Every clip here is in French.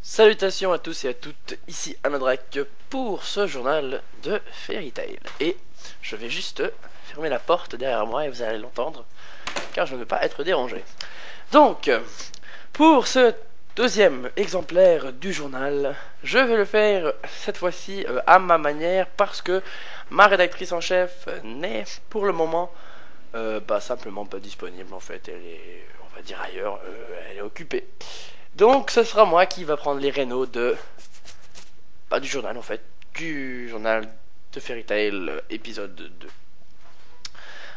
Salutations à tous et à toutes, ici Amadrak pour ce journal de Fairy Tail. Et je vais juste fermer la porte derrière moi et vous allez l'entendre, car je ne veux pas être dérangé. Donc, pour ce deuxième exemplaire du journal, je vais le faire cette fois-ci à ma manière, parce que ma rédactrice en chef n'est pour le moment simplement pas disponible en fait. Elle est, on va dire ailleurs, elle est occupée. Donc ce sera moi qui va prendre les rénaux de... du journal en fait. Du journal de Fairy Tail épisode 2.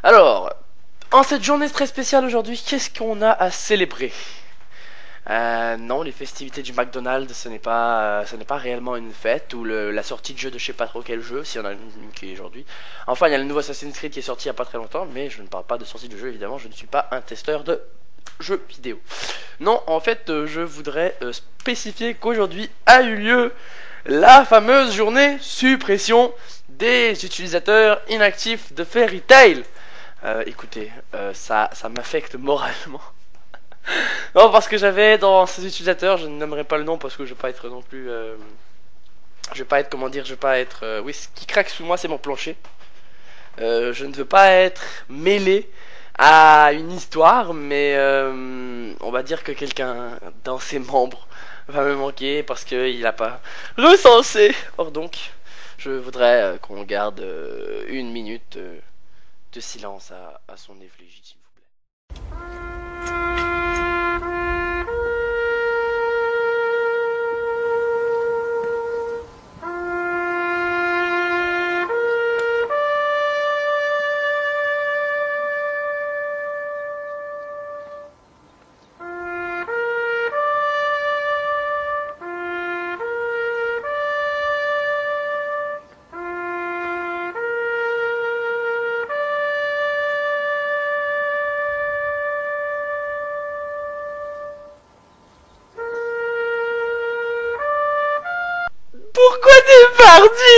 Alors, en cette journée très spéciale aujourd'hui, qu'est-ce qu'on a à célébrer? Non, les festivités du McDonald's, ce n'est pas réellement une fête, ou la sortie de jeu de je sais pas trop quel jeu, s'il y en a une qui est aujourd'hui. Enfin, il y a le nouveau Assassin's Creed qui est sorti il y a pas très longtemps, mais je ne parle pas de sortie de jeu évidemment, je ne suis pas un testeur de jeux vidéo. Non, en fait, je voudrais spécifier qu'aujourd'hui a eu lieu la fameuse journée suppression des utilisateurs inactifs de Fairy Tail. Écoutez, ça m'affecte moralement. Non, parce que j'avais dans ces utilisateurs, je ne nommerai pas le nom parce que je vais pas être non plus... je vais pas être, comment dire, je vais pas être... oui, ce qui craque sous moi, c'est mon plancher. Je ne veux pas être mêlé à une histoire, mais on va dire que quelqu'un dans ses membres va me manquer parce qu'il n'a pas recensé. Or donc, je voudrais qu'on garde une minute de silence à son effigie, s'il vous plaît. Pourquoi t'es parti?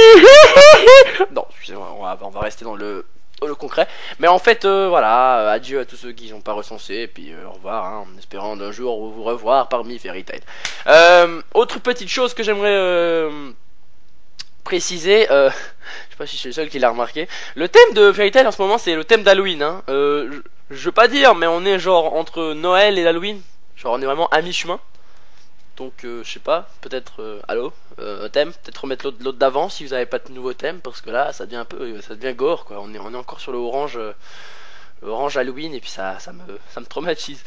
Non, excusez-moi, on va rester dans le concret. Mais en fait, voilà, adieu à tous ceux qui n'ont pas recensé. Et puis au revoir, hein, en espérant d'un jour vous revoir parmi Fairy Tail. Autre petite chose que j'aimerais préciser, je sais pas si je suis le seul qui l'a remarqué. Le thème de Fairy Tail en ce moment, c'est le thème d'Halloween. Hein. Je veux pas dire, mais on est genre entre Noël et Halloween. Genre on est vraiment à mi-chemin. Donc je sais pas, peut-être allô, thème, peut-être remettre l'autre d'avant si vous avez pas de nouveau thème, parce que là ça devient un peu, ça devient gore quoi. On est encore sur le orange Halloween et puis ça me traumatise.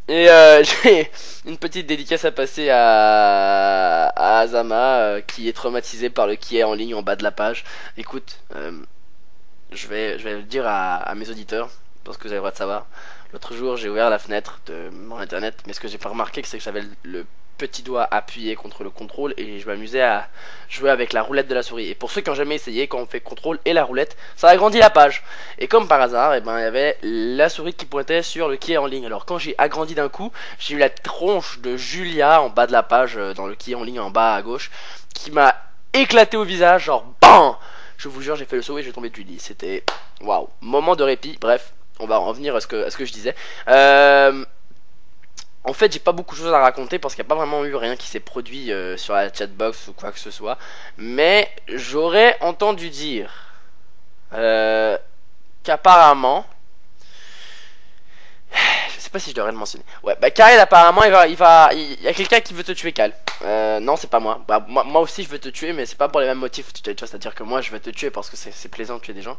Et j'ai une petite dédicace à passer à Azama qui est traumatisé par le qui est en ligne en bas de la page. Écoute, je vais le dire à mes auditeurs parce que vous avez le droit de savoir. L'autre jour j'ai ouvert la fenêtre de mon internet, mais ce que j'ai pas remarqué c'est que j'avais le petit doigt appuyé contre le contrôle et je m'amusais à jouer avec la roulette de la souris. Et pour ceux qui ont jamais essayé, quand on fait contrôle et la roulette, ça agrandit la page. Et comme par hasard, et ben il y avait la souris qui pointait sur le qui est en ligne. Alors quand j'ai agrandi d'un coup, j'ai eu la tronche de Julia en bas de la page, dans le qui est en ligne en bas à gauche, qui m'a éclaté au visage, genre BAM! Je vous jure, j'ai fait le saut et j'ai tombé du lit. C'était waouh, moment de répit. Bref, on va en venir à ce que je disais. En fait, j'ai pas beaucoup de choses à raconter parce qu'il n'y a pas vraiment eu rien qui s'est produit sur la chatbox ou quoi que ce soit. Mais j'aurais entendu dire qu'apparemment, je sais pas si je devrais le mentionner. Ouais, bah Kyle apparemment il y a quelqu'un qui veut te tuer, Kyle. Non, c'est pas moi. Bah moi aussi je veux te tuer, mais c'est pas pour les mêmes motifs. Tu vois, c'est-à-dire que moi je veux te tuer parce que c'est plaisant de tuer des gens,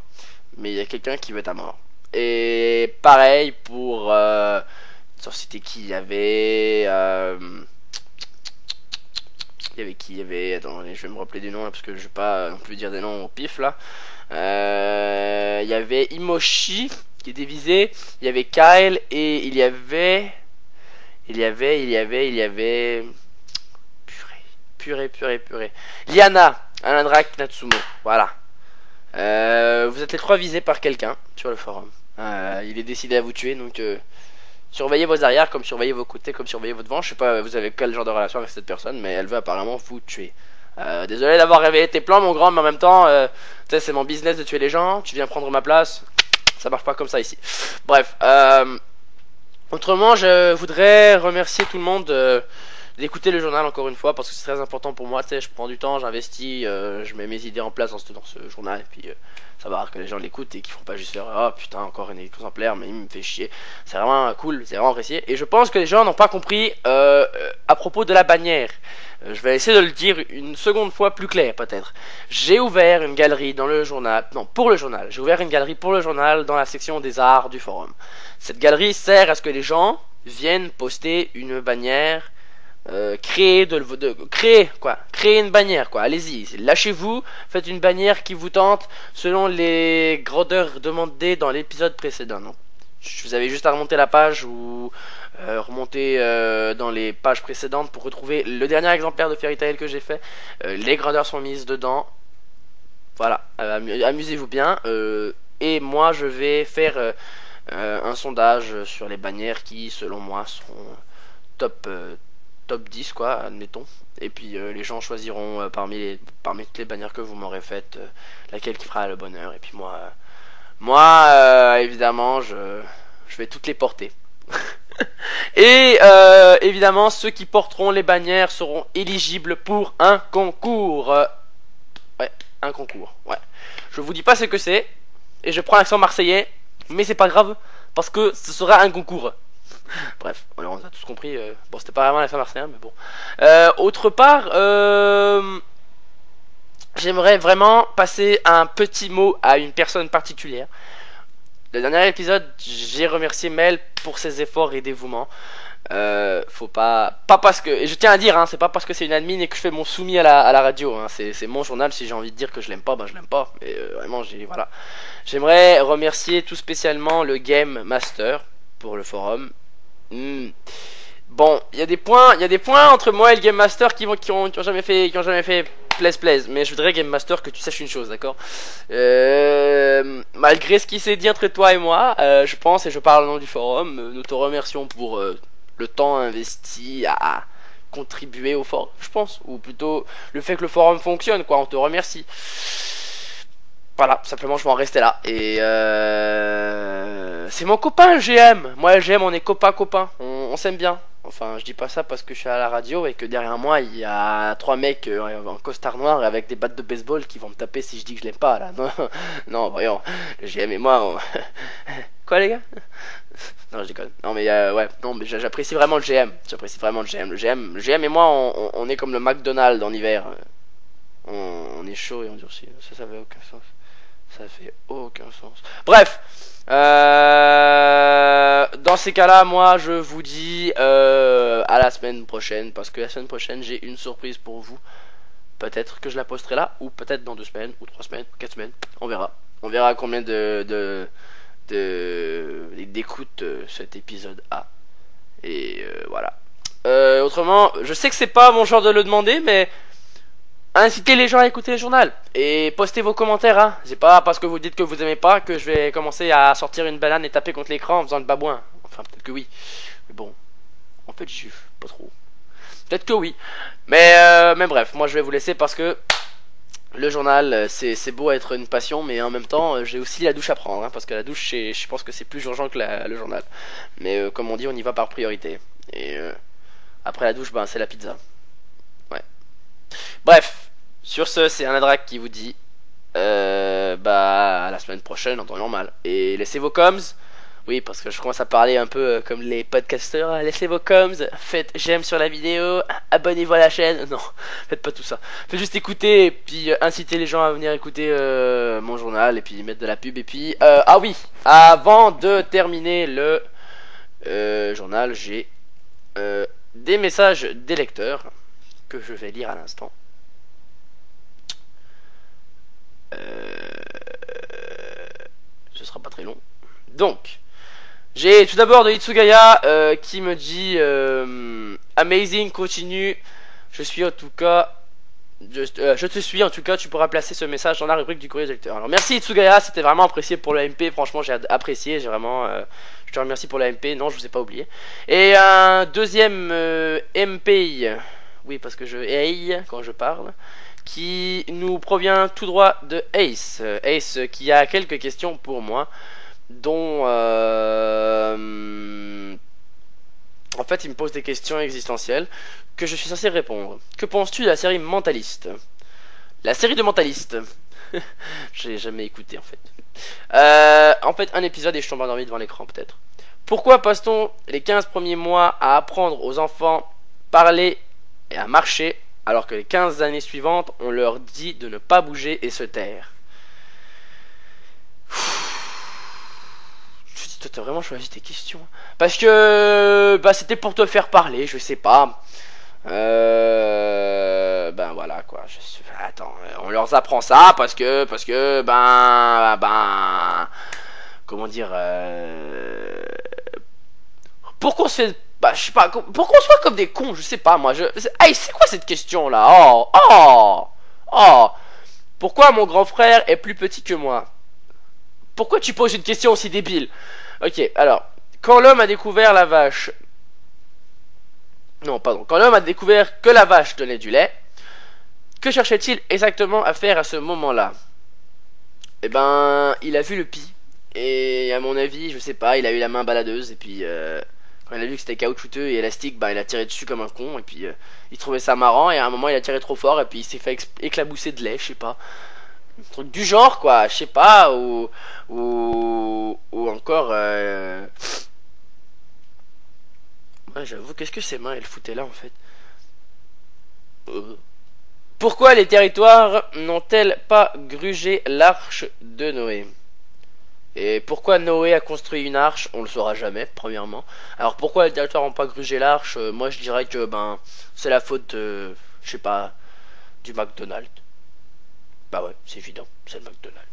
mais il y a quelqu'un qui veut ta mort. Et pareil pour c'était qui? Il y avait qui? Il y avait, attends, je vais me rappeler des noms là, parce que je vais pas non plus dire des noms au pif là. Il y avait Imoshi qui était visé, il y avait Kyle et il y avait purée Liana, Alandrak, Natsumo, voilà. Vous êtes les trois visés par quelqu'un sur le forum. Il est décidé à vous tuer, donc surveillez vos arrières comme surveillez vos côtés, comme surveillez votre devant. Je sais pas vous avez quel genre de relation avec cette personne, mais elle veut apparemment vous tuer. Désolé d'avoir révélé tes plans mon grand, mais en même temps tu sais, c'est mon business de tuer les gens. Tu viens prendre ma place, ça marche pas comme ça ici. Bref, autrement je voudrais remercier tout le monde d'écouter le journal encore une fois parce que c'est très important pour moi. Tu sais, je prends du temps, j'investis, je mets mes idées en place dans ce journal et puis savoir que les gens l'écoutent et qu'ils font pas juste faire oh putain encore un exemplaire mais il me fait chier. C'est vraiment cool, c'est vraiment apprécié et je pense que les gens n'ont pas compris à propos de la bannière. Je vais essayer de le dire une seconde fois plus clair peut-être. J'ai ouvert une galerie dans le journal, non pour le journal, j'ai ouvert une galerie pour le journal dans la section des arts du forum. Cette galerie sert à ce que les gens viennent poster une bannière, créer une bannière quoi. Allez-y, lâchez-vous, faites une bannière qui vous tente selon les grandeurs demandées dans l'épisode précédent. Donc, vous avez juste à remonter la page ou remonter dans les pages précédentes pour retrouver le dernier exemplaire de Fairy Tail que j'ai fait. Les grandeurs sont mises dedans. Voilà, amusez-vous bien. Et moi je vais faire un sondage sur les bannières qui selon moi seront top 10 quoi, admettons. Et puis les gens choisiront parmi toutes les bannières que vous m'aurez faites laquelle qui fera le bonheur. Et puis moi évidemment je vais toutes les porter. Et évidemment ceux qui porteront les bannières seront éligibles pour un concours. Ouais, un concours. Ouais. Je vous dis pas ce que c'est et je prends l'accent marseillais, mais c'est pas grave parce que ce sera un concours. Bref, on a tous compris. Bon, c'était pas vraiment l'accent marseillais, mais bon. Autre part, j'aimerais vraiment passer un petit mot à une personne particulière. Le dernier épisode, j'ai remercié Mel pour ses efforts et dévouement. Faut pas parce que, et je tiens à dire, hein, c'est pas parce que c'est une admin et que je fais mon soumis à la radio, hein, c'est mon journal. Si j'ai envie de dire que je l'aime pas, ben je l'aime pas. Mais vraiment, voilà. J'aimerais remercier tout spécialement le Game Master pour le forum. Bon, il y a des points entre moi et le Game Master qui ont jamais fait plaise, mais je voudrais Game Master que tu saches une chose, d'accord? Malgré ce qui s'est dit entre toi et moi, je pense et je parle au nom du forum, nous te remercions pour le temps investi à contribuer au forum, je pense, ou plutôt le fait que le forum fonctionne, quoi. On te remercie. Voilà, simplement je vais en rester là. Et c'est mon copain le GM. Moi et le GM on est copain. On s'aime bien. Enfin je dis pas ça parce que je suis à la radio et que derrière moi il y a 3 mecs en costard noir avec des battes de baseball qui vont me taper si je dis que je l'aime pas là. Non, non voyons, le GM et moi Quoi les gars? Non je déconne. Non mais ouais, non mais j'apprécie vraiment le GM. J'apprécie vraiment le GM. Le GM et moi on est comme le McDonald's en hiver. On est chaud et on durcit. Ça fait aucun sens. Ça fait aucun sens. Bref. Dans ces cas-là, moi, je vous dis à la semaine prochaine. Parce que la semaine prochaine, j'ai une surprise pour vous. Peut-être que je la posterai là. Ou peut-être dans 2 semaines, ou 3 semaines, 4 semaines. On verra. On verra combien d'écoute cet épisode a. Et voilà. Autrement, je sais que c'est pas mon genre de le demander, mais incitez les gens à écouter le journal et postez vos commentaires, hein. C'est pas parce que vous dites que vous aimez pas que je vais commencer à sortir une banane et taper contre l'écran en faisant le babouin. Enfin peut-être que oui, mais bon, en fait j'y suis pas trop. Peut-être que oui, mais bref, moi je vais vous laisser parce que le journal c'est beau être une passion, mais en même temps j'ai aussi la douche à prendre, hein, parce que la douche je pense que c'est plus urgent que le journal. Mais comme on dit, on y va par priorité. Et après la douche, ben c'est la pizza. Ouais. Bref, sur ce, c'est Anadrak qui vous dit bah à la semaine prochaine en temps normal. Et laissez vos coms. Oui, parce que je commence à parler un peu comme les podcasters. Laissez vos coms, faites j'aime sur la vidéo, abonnez-vous à la chaîne. Non, faites pas tout ça. Faites juste écouter et puis inciter les gens à venir écouter mon journal et puis mettre de la pub. Et puis, ah oui, avant de terminer le journal, j'ai des messages des lecteurs que je vais lire à l'instant. Ce sera pas très long. Donc, j'ai tout d'abord de Itsugaya qui me dit amazing, continue. Je suis en tout cas, je te suis en tout cas. Tu pourras placer ce message dans la rubrique du courrier des lecteurs. Alors merci Itsugaya, c'était vraiment apprécié pour le MP. Franchement, j'ai apprécié. J'ai vraiment, je te remercie pour le MP. Non, je vous ai pas oublié. Et un deuxième MP. Oui, parce que je hey quand je parle. Qui nous provient tout droit de Ace. Ace qui a quelques questions pour moi, dont En fait, il me pose des questions existentielles que je suis censé répondre. Que penses-tu de la série Mentaliste? La série de Mentaliste. J'ai jamais écouté en fait. En fait, un épisode et je tombe endormi devant l'écran peut-être. Pourquoi passe-t-on les 15 premiers mois à apprendre aux enfants parler et à marcher alors que les 15 années suivantes, on leur dit de ne pas bouger et se taire? Je dis, toi, t'as vraiment choisi tes questions. Parce que bah, c'était pour te faire parler, je sais pas. Ben voilà quoi. Attends, on leur apprend ça parce que comment dire, pour qu'on se fait, bah je sais pas, pour qu'on soit comme des cons, je sais pas moi. Hey, c'est quoi cette question là? Oh, pourquoi mon grand frère est plus petit que moi? Pourquoi tu poses une question aussi débile? Ok, alors quand l'homme a découvert la vache. Non, pardon. Quand l'homme a découvert que la vache donnait du lait, que cherchait-il exactement à faire à ce moment-là? Eh ben, il a vu le pis. Et à mon avis, je sais pas, il a eu la main baladeuse. Et puis, quand il a vu que c'était caoutchouteux et élastique, bah, il a tiré dessus comme un con. Et puis, il trouvait ça marrant. Et à un moment, il a tiré trop fort. Et puis, il s'est fait éclabousser de lait, je sais pas. Un truc du genre, quoi. Je sais pas. Ou encore. Ouais, j'avoue, qu'est-ce que ses mains, elles foutaient là, en fait? Pourquoi les territoires n'ont-elles pas grugé l'arche de Noé? Et pourquoi Noé a construit une arche? On le saura jamais, premièrement. Alors pourquoi les territoires n'ont pas grugé l'arche? Moi je dirais que ben c'est la faute de, je sais pas, du McDonald's. Bah ouais, c'est évident, c'est le McDonald's.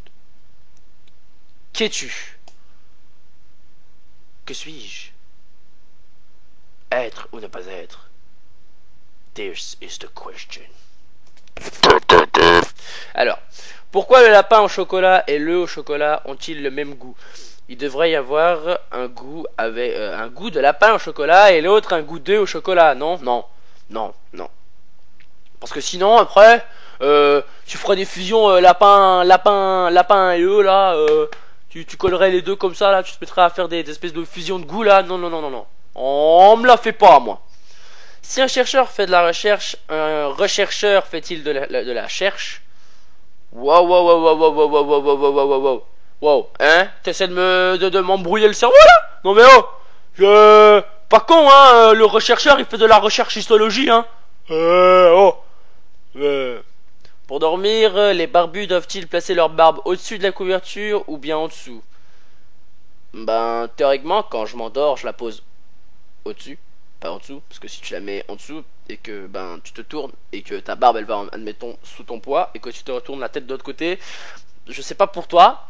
Qu'es-tu? Que suis-je? Être ou ne pas être? This is the question. Alors, pourquoi le lapin au chocolat et l'œuf au chocolat ont-ils le même goût? Il devrait y avoir un goût avec un goût de lapin au chocolat et l'autre un goût d'œuf au chocolat. Non, non, non, non. Parce que sinon après, tu ferais des fusions lapin et œuf là. Tu collerais les deux comme ça là. Tu te mettrais à faire des espèces de fusions de goût là. Non, non, non, non, non. On me la fait pas moi. Si un chercheur fait de la recherche, un rechercheur fait-il de la recherche? Wow, wow, wow, wow, wow, wow, wow, wow, wow, wow, wow, wow, hein? T'essaies de m'embrouiller le cerveau là? Non mais oh, pas con hein, le rechercheur il fait de la recherche histologie hein? Oh, Pour dormir, les barbus doivent-ils placer leur barbe au-dessus de la couverture ou bien en dessous? Ben, théoriquement, quand je m'endors, je la pose au-dessus, pas en dessous, parce que si tu la mets en dessous et que ben tu te tournes et que ta barbe elle va admettons sous ton poids et que tu te retournes la tête de l'autre côté, je sais pas pour toi,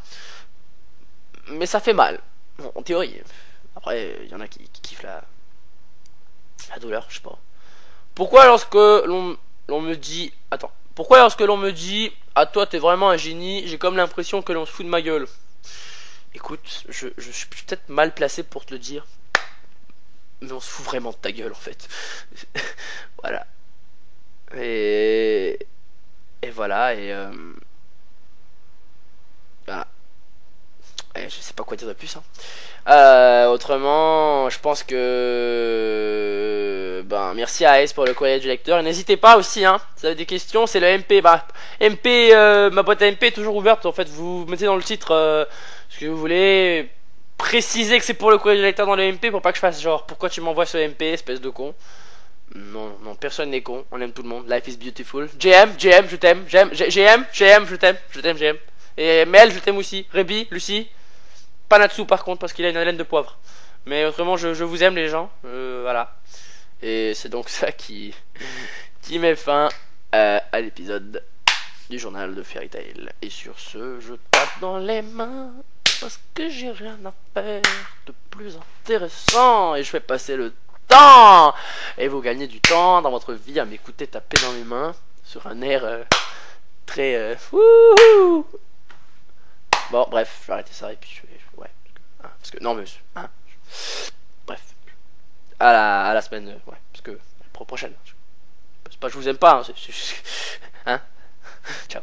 mais ça fait mal, en théorie. Après, il y en a qui kiffent la douleur, je sais pas. Pourquoi lorsque l'on me dit, attends, pourquoi lorsque l'on me dit, ah toi t'es vraiment un génie, j'ai comme l'impression que l'on se fout de ma gueule? Écoute, je suis peut-être mal placé pour te le dire, mais on se fout vraiment de ta gueule en fait. Voilà. Et voilà, voilà. Et je sais pas quoi dire de plus. Hein. Autrement, je pense que ben merci à Ace pour le courrier du lecteur. Et n'hésitez pas aussi, hein. Si vous avez des questions, c'est le MP. Bah, MP, ma boîte à MP est toujours ouverte. En fait, vous mettez dans le titre ce que vous voulez. Précisez que c'est pour le courrier du lecteur dans le MP pour pas que je fasse genre pourquoi tu m'envoies ce MP, espèce de con. Non, non, personne n'est con, on aime tout le monde, life is beautiful. JM, je t'aime, GM, je t'aime, GM. Et Mel, je t'aime aussi, Rebi, Lucie. Pas Natsu par contre, parce qu'il a une haleine de poivre. Mais autrement, je vous aime les gens, voilà. Et c'est donc ça qui met fin à l'épisode du journal de Fairy Tail. Et sur ce, je tape dans les mains, parce que j'ai rien à faire de plus intéressant. Et je vais passer le temps. Et vous gagnez du temps dans votre vie à m'écouter taper dans mes mains sur un air très wouhou. Bon bref, je vais arrêter ça et puis ouais, hein, parce que non mais hein, bref, à la semaine ouais, parce que la prochaine, c'est pas je vous aime pas hein, c'est hein. Ciao.